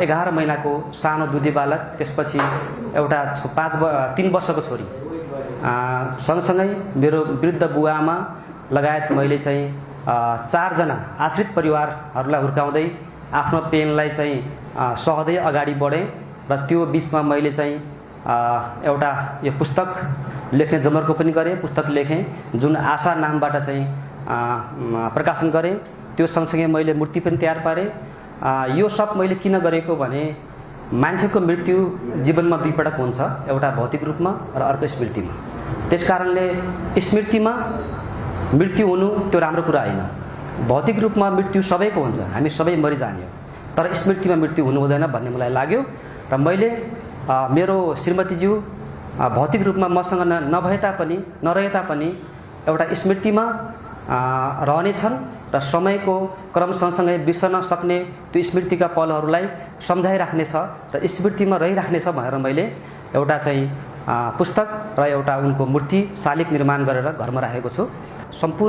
11 महिनाको सानो दुधी बालक, त्यसपछि एउटा 3 वर्षको छोरी, सँगसँगै मेरो वृद्ध बुवाआमा लगायत मैले चाहिँ 4 जना आश्रित परिवारहरूलाई हुर्काउँदै आफ्नो पेनलाई चाहिँ सहदै अगाडि बढेँ। र त्यो बिचमा मैले चाहिँ एउटा यो पुस्तक लेख्ने जमर्को पनि गरेँ, पुस्तक लेखेँ जुन आशा नामबाट चाहिँ प्रकाशन गरेँ। त्यो सँगसँगै मैले मूर्ति पनि तयार पारेँ। यो सब मैले किन गरेको भने मान्छेको मृत्यु जीवनमा 2 पटक हुन्छ, एउटा भौतिक रूपमा र अर्को स्मृतिमा। त्यसकारणले स्मृतिमा मृत्यु हुनु त्यो राम्रो कुरा होइन। भौतिक रूपमा मृत्यु सबैको हुन्छ, हामी सबै मरिजाने हो, तर स्मृतिमा मृत्यु हुनु हुँदैन भन्ने मलाई लाग्यो। र मैले मेरो श्रीमतीज्यू भौतिक रूपमा मसँग नरहे तापनि एउटा स्मृतिमा रहनेछन् र समयको क्रम सँगसँगै बिर्सन सक्ने त्यो स्मृतिका पलहरूलाई सम्झाइराख्नेछ र स्मृतिमा रहिराख्नेछ भनेर मैले एउटा चाहिँ पुस्तक र एउटा उनको मूर्ति शालिग निर्माण गरेर घरमा राखेको छु। सम्पूर्ण